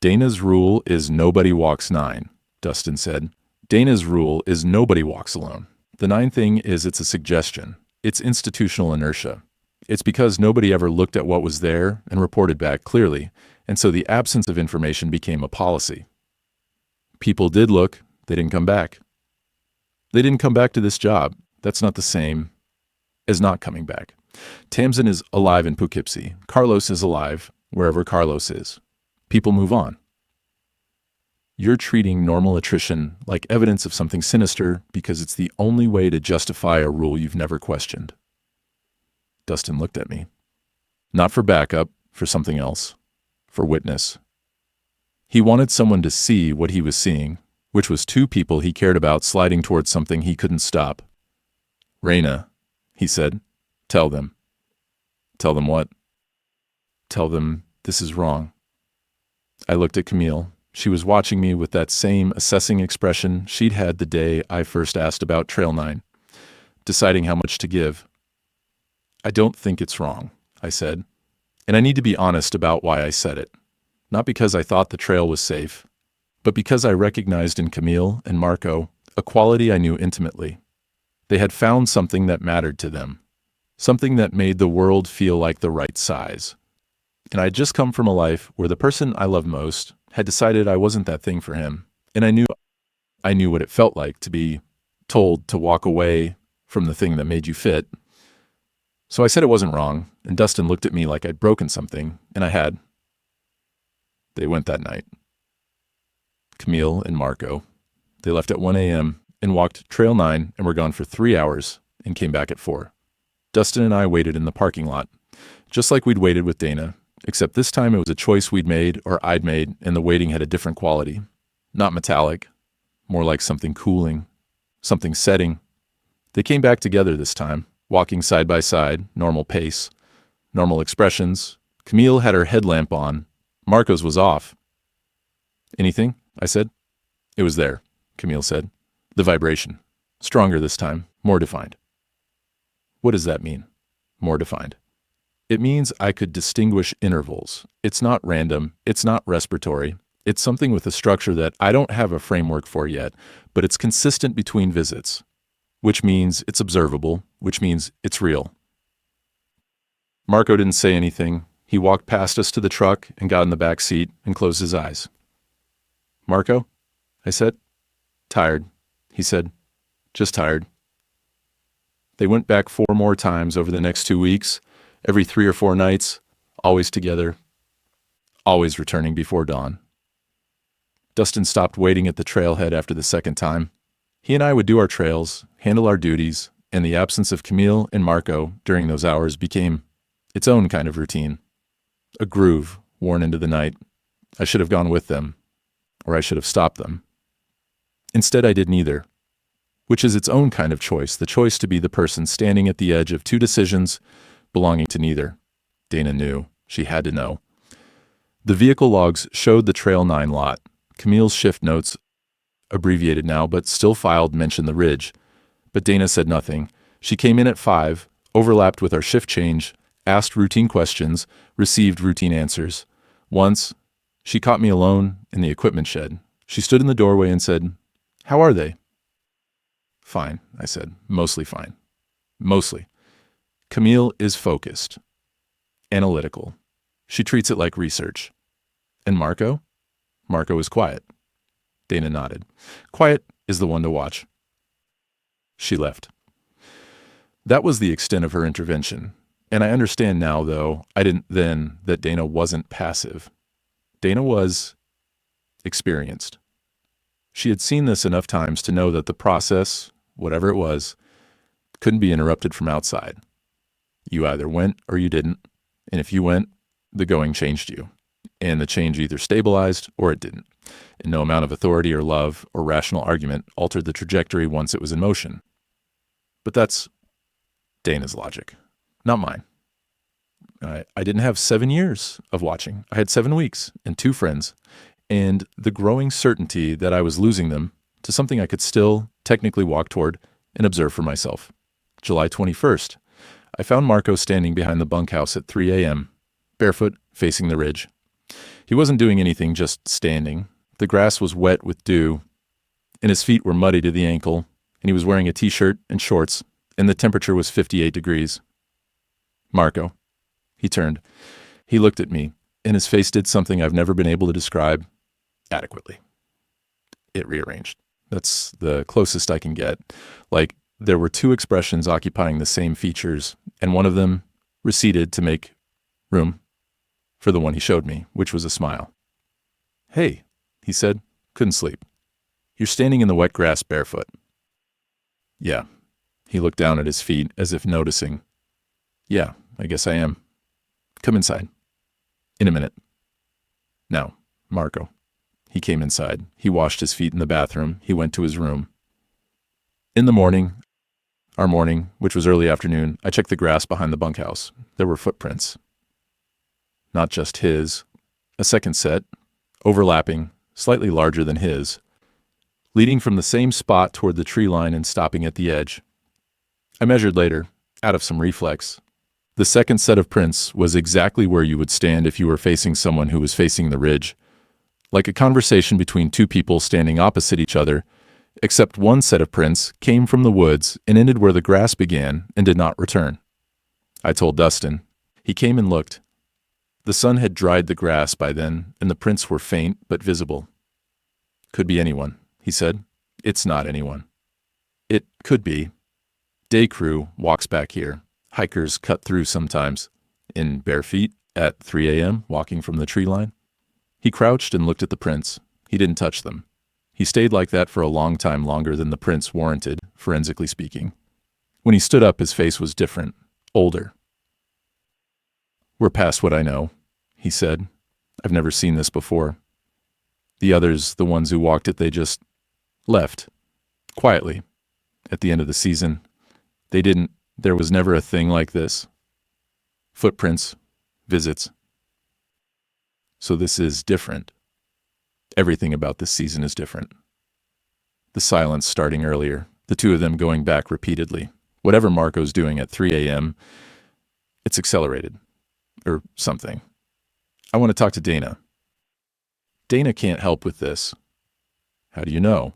"Dana's rule is nobody walks 9, Dustin said. "Dana's rule is nobody walks alone. The 9 thing is it's a suggestion. It's institutional inertia. It's because nobody ever looked at what was there and reported back clearly, and so the absence of information became a policy. People did look, they didn't come back. They didn't come back to this job. That's not the same as not coming back. Tamsin is alive in Poughkeepsie. Carlos is alive wherever Carlos is. People move on. You're treating normal attrition like evidence of something sinister because it's the only way to justify a rule you've never questioned." Dustin looked at me. Not for backup, for something else. For witness. He wanted someone to see what he was seeing, which was 2 people he cared about sliding towards something he couldn't stop. "Raina," he said, "tell them." "Tell them what?" "Tell them this is wrong." I looked at Camille. She was watching me with that same assessing expression she'd had the day I first asked about Trail 9, deciding how much to give. "I don't think it's wrong," I said, and I need to be honest about why I said it. Not because I thought the trail was safe, but because I recognized in Camille and Marco a quality I knew intimately. They had found something that mattered to them, something that made the world feel like the right size. And I'd just come from a life where the person I loved most had decided I wasn't that thing for him, and I knew what it felt like to be told to walk away from the thing that made you fit. So I said it wasn't wrong, and Dustin looked at me like I'd broken something, and I had. They went that night. Camille and Marco. They left at 1 a.m. and walked Trail 9 and were gone for 3 hours and came back at 4. Dustin and I waited in the parking lot, just like we'd waited with Dana, except this time it was a choice we'd made or I'd made, and the waiting had a different quality. Not metallic, more like something cooling, something setting. They came back together this time, walking side by side, normal pace, normal expressions. Camille had her headlamp on. Marco's was off. "Anything?" I said. "It was there," Camille said. "The vibration. Stronger this time, more defined." "What does that mean? More defined?" "It means I could distinguish intervals. It's not random. It's not respiratory. It's something with a structure that I don't have a framework for yet, but it's consistent between visits, which means it's observable, which means it's real." Marco didn't say anything. He walked past us to the truck and got in the back seat and closed his eyes. "Marco?" I said. "Tired," he said. "Just tired." They went back 4 more times over the next 2 weeks, every 3 or 4 nights, always together, always returning before dawn. Dustin stopped waiting at the trailhead after the second time. He and I would do our trails, handle our duties, and the absence of Camille and Marco during those hours became its own kind of routine. A groove worn into the night. I should have gone with them, or I should have stopped them. Instead, I did neither, which is its own kind of choice, the choice to be the person standing at the edge of 2 decisions belonging to neither. Dana knew. She had to know. The vehicle logs showed the Trail 9 lot. Camille's shift notes, abbreviated now but still filed, mentioned the ridge. But Dana said nothing. She came in at 5, overlapped with our shift change, asked routine questions, received routine answers. Once, she caught me alone in the equipment shed. She stood in the doorway and said, "How are they?" "Fine," I said. "Mostly fine." Mostly. Camille is focused, analytical. She treats it like research. And Marco? Marco is quiet. Dana nodded. Quiet is the one to watch. She left. That was the extent of her intervention. And I understand now, though, I didn't then, that Dana wasn't passive. Dana was experienced. She had seen this enough times to know that the process, whatever it was, couldn't be interrupted from outside. You either went or you didn't, and if you went, the going changed you. And the change either stabilized or it didn't. And no amount of authority or love or rational argument altered the trajectory once it was in motion. But that's Dana's logic, not mine. I didn't have 7 years of watching. I had 7 weeks and 2 friends, and the growing certainty that I was losing them to something I could still technically walk toward and observe for myself. July 21st, I found Marco standing behind the bunkhouse at 3 a.m., barefoot, facing the ridge. He wasn't doing anything, just standing. The grass was wet with dew, and his feet were muddy to the ankle, and he was wearing a t-shirt and shorts, and the temperature was 58 degrees. "Marco." He turned. He looked at me, and his face did something I've never been able to describe adequately. It rearranged. That's the closest I can get. Like there were 2 expressions occupying the same features, and one of them receded to make room for the one he showed me, which was a smile. "Hey," he said. "Couldn't sleep. You're standing in the wet grass barefoot." "Yeah." He looked down at his feet as if noticing. "Yeah, I guess I am. Come inside." "In a minute." "Now, Marco." He came inside. He washed his feet in the bathroom. He went to his room. In the morning, our morning, which was early afternoon, I checked the grass behind the bunkhouse. There were footprints. Not just his. A second set, overlapping, slightly larger than his, leading from the same spot toward the tree line and stopping at the edge. I measured later, out of some reflex. The second set of prints was exactly where you would stand if you were facing someone who was facing the ridge. Like a conversation between 2 people standing opposite each other, except one set of prints came from the woods and ended where the grass began and did not return. I told Dustin. He came and looked. The sun had dried the grass by then, and the prints were faint but visible. "Could be anyone," he said. "It's not anyone." "It could be. Day crew walks back here. Hikers cut through sometimes, in bare feet, at 3 a.m., walking from the tree line." He crouched and looked at the prints. He didn't touch them. He stayed like that for a long time, longer than the prints warranted, forensically speaking. When he stood up, his face was different, older. "We're past what I know," he said. "I've never seen this before. The others, the ones who walked it, they just left. Quietly. At the end of the season. There was never a thing like this. Footprints. Visits. So this is different. Everything about this season is different." The silence starting earlier, the 2 of them going back repeatedly. Whatever Marco's doing at 3 a.m., it's accelerated. Or something. "I want to talk to Dana." "Dana can't help with this." "How do you know?"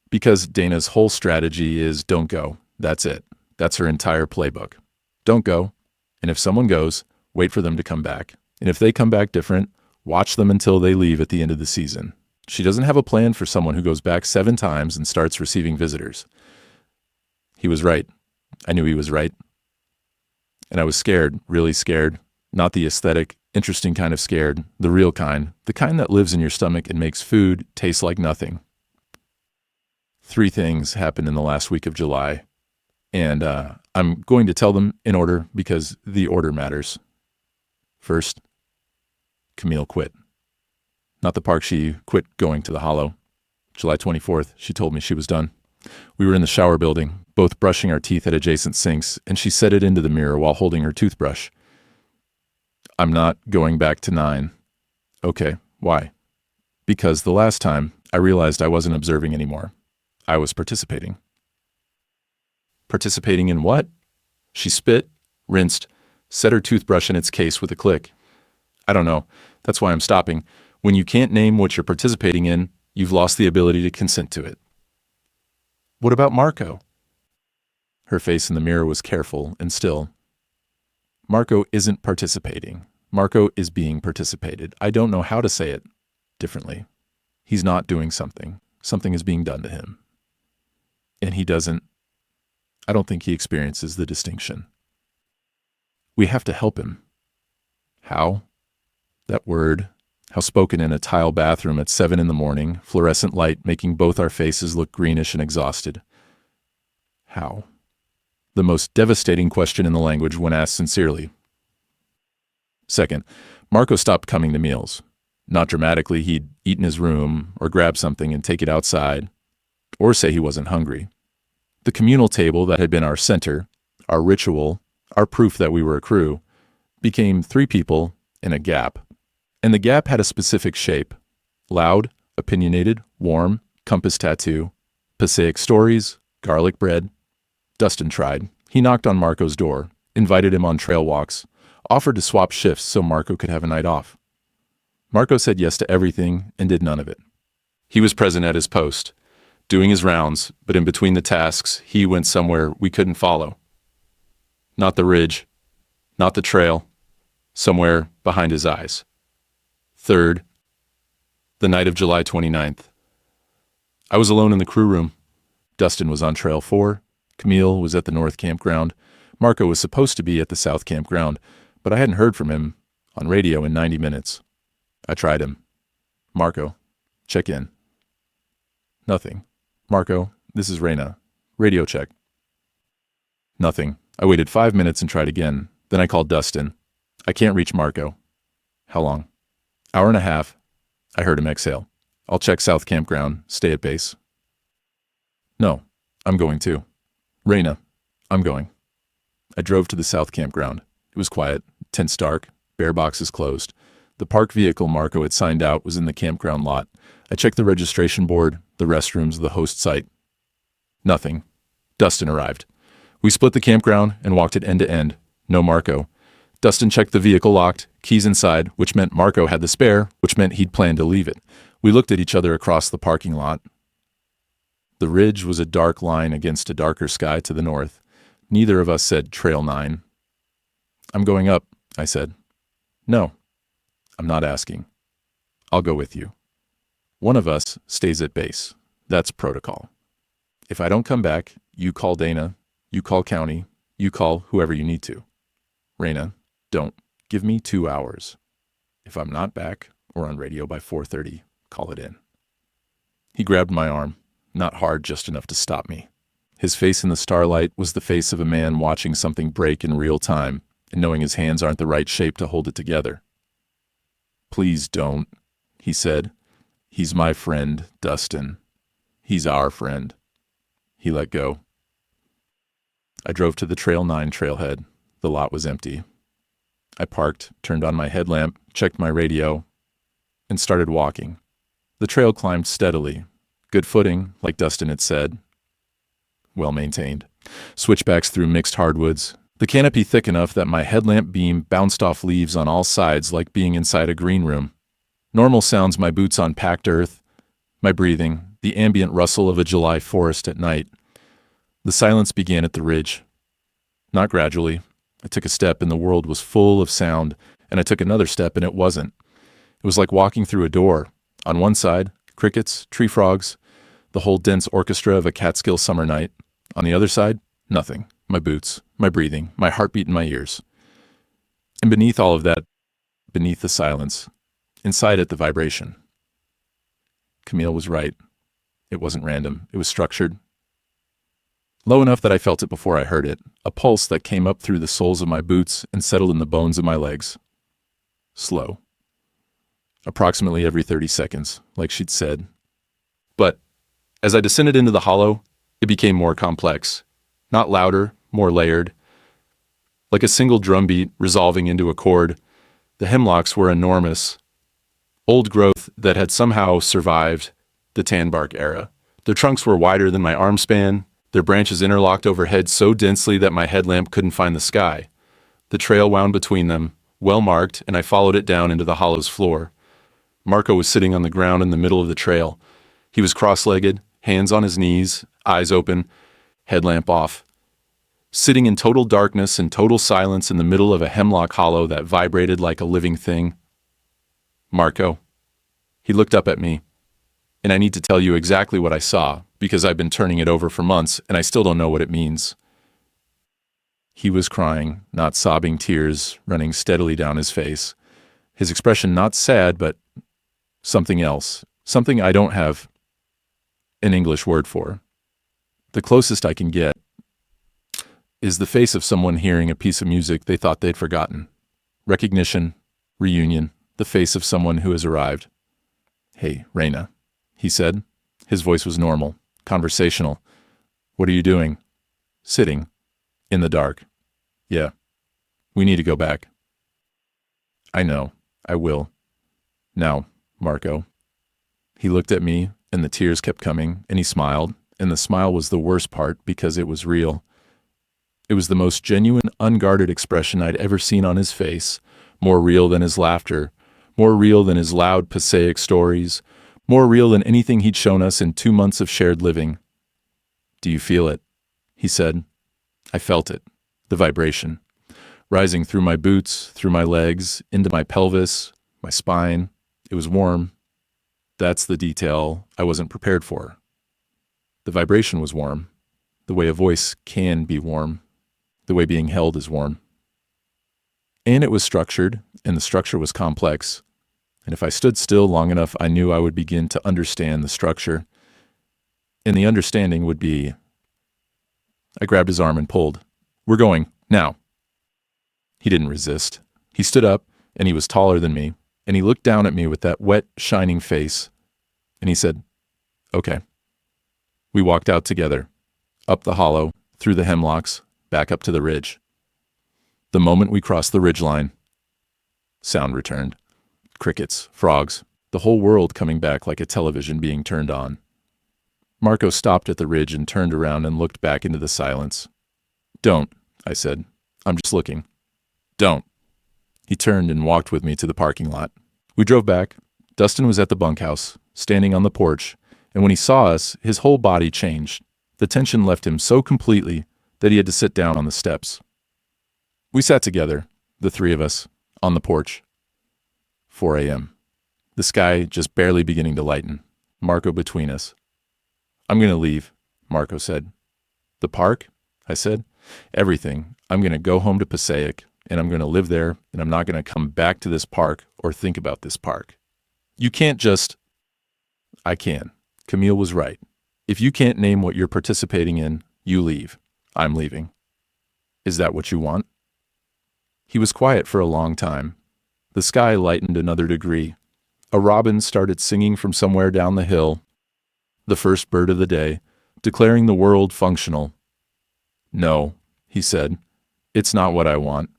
"Because Dana's whole strategy is don't go. That's it. That's her entire playbook. Don't go. And if someone goes, wait for them to come back. And if they come back different, watch them until they leave at the end of the season. She doesn't have a plan for someone who goes back 7 times and starts receiving visitors." He was right. I knew he was right. And I was scared, really scared. Not the aesthetic, interesting kind of scared, the real kind, the kind that lives in your stomach and makes food taste like nothing. 3 things happened in the last week of July, and I'm going to tell them in order because the order matters. First, Camille quit. Not the park, she quit going to the Hollow. July 24th, she told me she was done. We were in the shower building, both brushing our teeth at adjacent sinks, and she said it into the mirror while holding her toothbrush. I'm not going back to 9. Okay, why? Because the last time, I realized I wasn't observing anymore. I was participating. Participating in what? She spit, rinsed, set her toothbrush in its case with a click. I don't know. That's why I'm stopping. When you can't name what you're participating in, you've lost the ability to consent to it. What about Marco? Her face in the mirror was careful and still. Marco isn't participating. Marco is being participated. I don't know how to say it differently. He's not doing something. Something is being done to him. And I don't think he experiences the distinction. We have to help him. How? That word, how spoken in a tile bathroom at 7 a.m, fluorescent light making both our faces look greenish and exhausted. How? The most devastating question in the language when asked sincerely. Second, Marco stopped coming to meals. Not dramatically, he'd eat in his room or grab something and take it outside, or say he wasn't hungry. The communal table that had been our center, our ritual, our proof that we were a crew, became 3 people in a gap. And the gap had a specific shape: loud, opinionated, warm, compass tattoo, Passaic stories, garlic bread. Dustin tried. He knocked on Marco's door, invited him on trail walks, offered to swap shifts so Marco could have a night off. Marco said yes to everything and did none of it. He was present at his post, doing his rounds, but in between the tasks, he went somewhere we couldn't follow. Not the ridge, not the trail, somewhere behind his eyes. Third, the night of July 29th. I was alone in the crew room. Dustin was on Trail 4. Camille was at the North Campground. Marco was supposed to be at the South Campground, but I hadn't heard from him on radio in 90 minutes. I tried him. Marco, check in. Nothing. Marco, this is Reyna. Radio check. Nothing. I waited 5 minutes and tried again. Then I called Dustin. I can't reach Marco. How long? Hour and a half. I heard him exhale. I'll check South Campground. Stay at base. No, I'm going too. Reyna, I'm going. I drove to the South Campground. It was quiet, tents dark, bare boxes closed. The park vehicle Marco had signed out was in the campground lot. I checked the registration board, the restrooms, the host site. Nothing. Dustin arrived. We split the campground and walked it end to end. No Marco. Dustin checked the vehicle locked, keys inside, which meant Marco had the spare, which meant he'd planned to leave it. We looked at each other across the parking lot. The ridge was a dark line against a darker sky to the north. Neither of us said Trail 9. I'm going up, I said. No, I'm not asking. I'll go with you. One of us stays at base. That's protocol. If I don't come back, you call Dana, you call county, you call whoever you need to. Reyna, don't. Give me 2 hours. If I'm not back or on radio by 4:30, call it in. He grabbed my arm, not hard, just enough to stop me. His face in the starlight was the face of a man watching something break in real time and knowing his hands aren't the right shape to hold it together. Please don't, he said. He's my friend, Dustin. He's our friend. He let go. I drove to the Trail 9 trailhead. The lot was empty. I parked, turned on my headlamp, checked my radio, and started walking. The trail climbed steadily. Good footing, like Dustin had said. Well maintained. Switchbacks through mixed hardwoods. The canopy thick enough that my headlamp beam bounced off leaves on all sides like being inside a green room. Normal sounds: my boots on packed earth, my breathing, the ambient rustle of a July forest at night. The silence began at the ridge. Not gradually. I took a step and the world was full of sound, and I took another step and it wasn't. It was like walking through a door. On one side, crickets, tree frogs, the whole dense orchestra of a Catskill summer night. On the other side, nothing. my boots, my breathing, my heartbeat in my ears. And beneath all of that, beneath the silence, inside it the vibration. Camille was right. It wasn't random. It was structured. Low enough that I felt it before I heard it, a pulse that came up through the soles of my boots and settled in the bones of my legs. Slow. Approximately every 30 seconds, like she'd said. But as I descended into the hollow, it became more complex. Not louder, more layered. Like a single drumbeat resolving into a chord, the hemlocks were enormous. Old growth that had somehow survived the tan bark era. Their trunks were wider than my arm span, their branches interlocked overhead so densely that my headlamp couldn't find the sky. The trail wound between them, well marked, and I followed it down into the hollow's floor. Marco was sitting on the ground in the middle of the trail. He was cross-legged, hands on his knees, eyes open, headlamp off. Sitting in total darkness and total silence in the middle of a hemlock hollow that vibrated like a living thing. Marco. He looked up at me. And I need to tell you exactly what I saw, because I've been turning it over for months and I still don't know what it means. He was crying, not sobbing tears running steadily down his face. His expression not sad, but something else. Something I don't have an English word for. The closest I can get is the face of someone hearing a piece of music they thought they'd forgotten. Recognition, reunion, the face of someone who has arrived. "Hey, Reina," he said. His voice was normal, conversational. "What are you doing?" "Sitting. In the dark." "Yeah. We need to go back." "I know. I will. Now, Marco." He looked at me, and the tears kept coming, and he smiled, and the smile was the worst part because it was real. It was the most genuine, unguarded expression I'd ever seen on his face, more real than his laughter, more real than his loud, Passaic stories, more real than anything he'd shown us in 2 months of shared living. "Do you feel it?" he said. I felt it, the vibration, rising through my boots, through my legs, into my pelvis, my spine. It was warm. That's the detail I wasn't prepared for. The vibration was warm, the way a voice can be warm, the way being held is warm. And it was structured, and the structure was complex. And if I stood still long enough, I knew I would begin to understand the structure. And the understanding would be... I grabbed his arm and pulled. "We're going, now." He didn't resist. He stood up, and he was taller than me, and he looked down at me with that wet, shining face, and he said, "Okay." We walked out together, up the hollow, through the hemlocks, back up to the ridge. The moment we crossed the ridgeline, sound returned. Crickets, frogs, the whole world coming back like a television being turned on. Marco stopped at the ridge and turned around and looked back into the silence. "Don't," I said. "I'm just looking." "Don't." He turned and walked with me to the parking lot. We drove back. Dustin was at the bunkhouse, standing on the porch, and when he saw us, his whole body changed. The tension left him so completely that he had to sit down on the steps. We sat together, the three of us, on the porch. 4 a.m. The sky just barely beginning to lighten. Marco between us. "I'm going to leave," Marco said. "The park?" I said. "Everything. I'm going to go home to Passaic, and I'm going to live there, and I'm not going to come back to this park or think about this park." "You can't just..." "I can. Camille was right. If you can't name what you're participating in, you leave. I'm leaving." "Is that what you want?" He was quiet for a long time. The sky lightened another degree. A robin started singing from somewhere down the hill, the first bird of the day, declaring the world functional. "No," he said, "it's not what I want.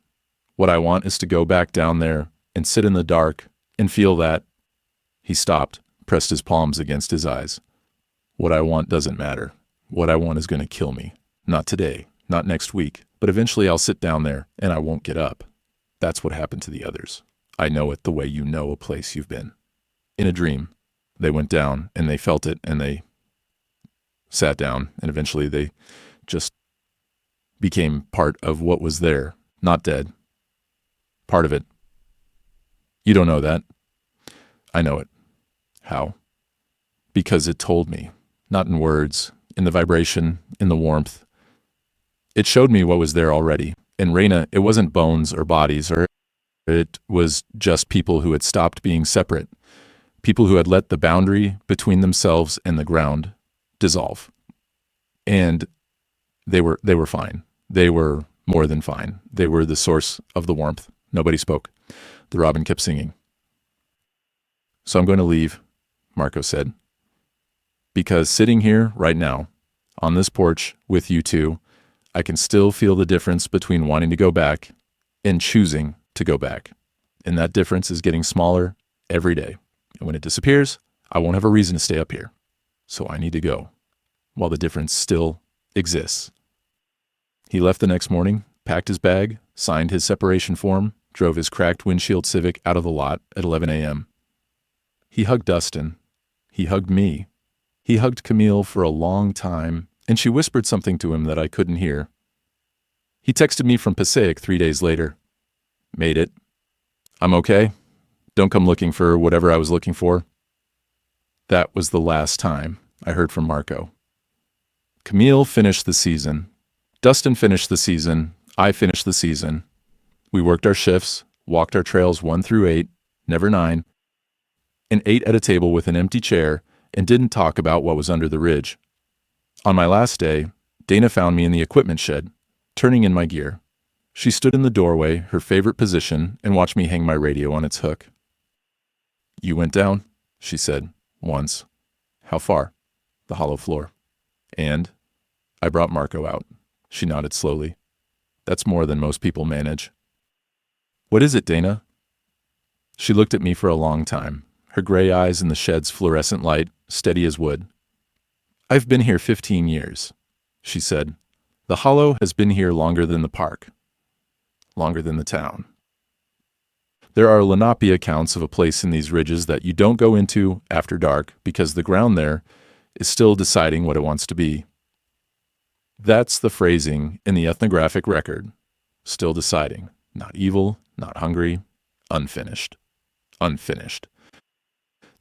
What I want is to go back down there and sit in the dark and feel that..." He stopped, pressed his palms against his eyes. "What I want doesn't matter. What I want is going to kill me. Not today, not next week, but eventually I'll sit down there and I won't get up. That's what happened to the others. I know it the way you know a place you've been. In a dream, they went down and they felt it and they sat down and eventually they just became part of what was there, not dead. Part of it. You don't know that. I know it. How? Because it told me, not in words, in the vibration, in the warmth. It showed me what was there already. In Reyna, it wasn't bones or bodies, or it was just people who had stopped being separate, people who had let the boundary between themselves and the ground dissolve. And they were fine. They were more than fine. They were the source of the warmth. Nobody spoke. The robin kept singing. So I'm going to leave, Marco said, because sitting here right now, on this porch with you two, I can still feel the difference between wanting to go back and choosing to go back. And that difference is getting smaller every day. And when it disappears, I won't have a reason to stay up here. So I need to go, while the difference still exists. He left the next morning, packed his bag, signed his separation form, drove his cracked windshield Civic out of the lot at 11 a.m. He hugged Dustin. He hugged me. He hugged Camille for a long time, and she whispered something to him that I couldn't hear. He texted me from Passaic 3 days later. Made it. I'm okay. Don't come looking for whatever I was looking for. That was the last time I heard from Marco. Camille finished the season. Dustin finished the season. I finished the season. We worked our shifts, walked our trails 1 through 8, never 9, and ate at a table with an empty chair and didn't talk about what was under the ridge. On my last day, Dana found me in the equipment shed, turning in my gear. She stood in the doorway, her favorite position, and watched me hang my radio on its hook. You went down, she said, once. How far? The hollow floor. And I brought Marco out. She nodded slowly. That's more than most people manage. What is it, Dana? She looked at me for a long time, her gray eyes in the shed's fluorescent light, steady as wood. I've been here 15 years, she said. The hollow has been here longer than the park, longer than the town. There are Lenape accounts of a place in these ridges that you don't go into after dark because the ground there is still deciding what it wants to be. That's the phrasing in the ethnographic record. Still deciding. Not evil, not hungry, unfinished. Unfinished.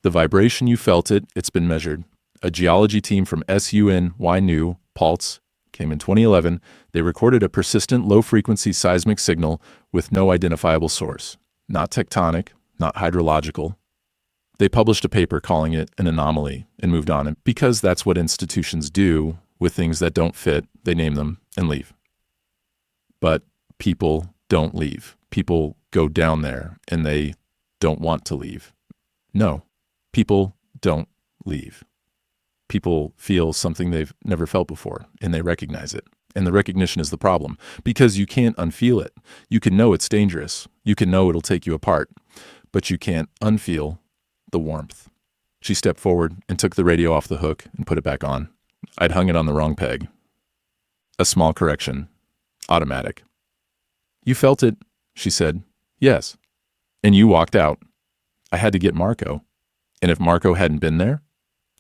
The vibration, you felt it, it's been measured. A geology team from SUNY Paltz came in 2011. They recorded a persistent low-frequency seismic signal with no identifiable source. Not tectonic, not hydrological. They published a paper calling it an anomaly and moved on. And because that's what institutions do with things that don't fit, they name them and leave. But people don't leave. People go down there and they don't want to leave. No, people don't leave. People feel something they've never felt before, and they recognize it. And the recognition is the problem, because you can't unfeel it. You can know it's dangerous. You can know it'll take you apart, but you can't unfeel the warmth. She stepped forward and took the radio off the hook and put it back on. I'd hung it on the wrong peg. A small correction. Automatic. You felt it, she said. Yes. And you walked out. I had to get Marco. And if Marco hadn't been there?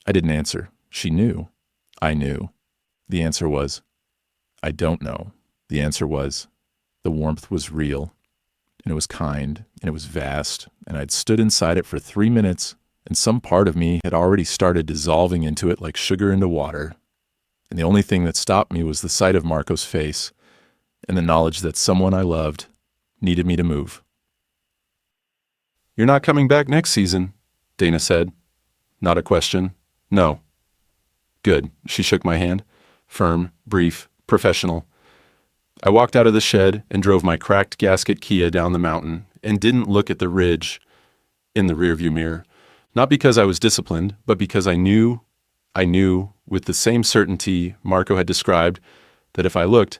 I didn't answer. She knew. I knew. The answer was, I don't know. The answer was, the warmth was real, and it was kind, and it was vast, and I'd stood inside it for 3 minutes, and some part of me had already started dissolving into it like sugar into water. And the only thing that stopped me was the sight of Marco's face, and the knowledge that someone I loved needed me to move. You're not coming back next season, Dana said. Not a question. No. Good. She shook my hand. Firm, brief, professional. I walked out of the shed and drove my cracked gasket Kia down the mountain and didn't look at the ridge in the rearview mirror. Not because I was disciplined, but because I knew with the same certainty Marco had described that if I looked,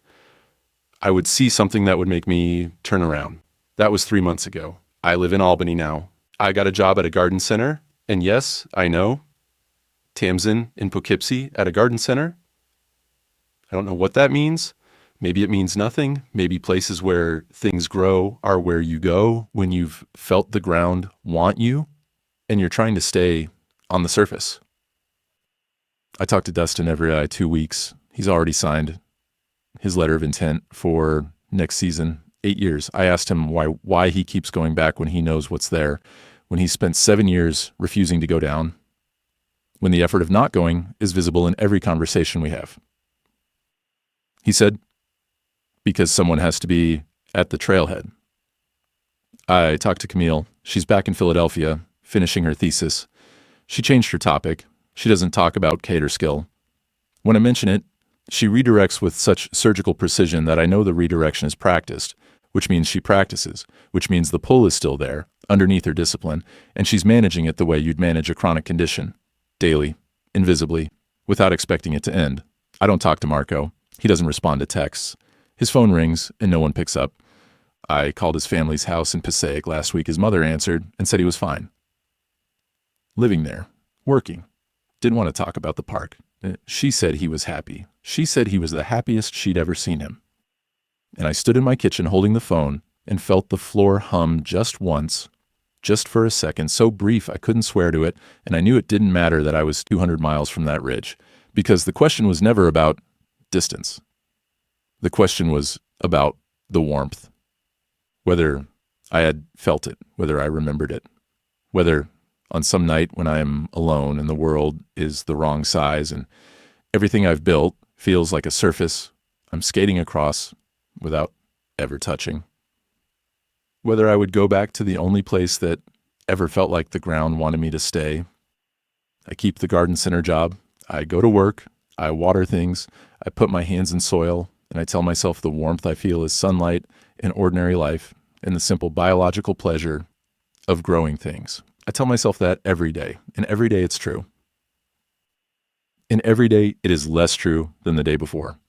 I would see something that would make me turn around. That was 3 months ago. I live in Albany now. I got a job at a garden center, and yes, I know, Tamsin in Poughkeepsie at a garden center. I don't know what that means. Maybe it means nothing. Maybe places where things grow are where you go when you've felt the ground want you and you're trying to stay on the surface. I talk to Dustin every 2 weeks. He's already signed his letter of intent for next season, 8 years. I asked him why he keeps going back when he knows what's there, when he's spent 7 years refusing to go down, when the effort of not going is visible in every conversation we have. He said, because someone has to be at the trailhead. I talked to Camille. She's back in Philadelphia, finishing her thesis. She changed her topic. She doesn't talk about cater skill. When I mention it, she redirects with such surgical precision that I know the redirection is practiced, which means she practices, which means the pull is still there, underneath her discipline, and she's managing it the way you'd manage a chronic condition, daily, invisibly, without expecting it to end. I don't talk to Marco. He doesn't respond to texts. His phone rings, and no one picks up. I called his family's house in Passaic last week. His mother answered and said he was fine. Living there, working. Didn't want to talk about the park. She said he was happy. She said he was the happiest she'd ever seen him. And I stood in my kitchen holding the phone and felt the floor hum just once, just for a second, so brief I couldn't swear to it, and I knew it didn't matter that I was 200 miles from that ridge, because the question was never about distance. The question was about the warmth. Whether I had felt it, whether I remembered it, whether on some night when I am alone and the world is the wrong size and everything I've built feels like a surface I'm skating across without ever touching. Whether I would go back to the only place that ever felt like the ground wanted me to stay. I keep the garden center job. I go to work. I water things. I put my hands in soil, and I tell myself the warmth I feel is sunlight in ordinary life and the simple biological pleasure of growing things. I tell myself that every day, and every day it's true. And every day it is less true than the day before.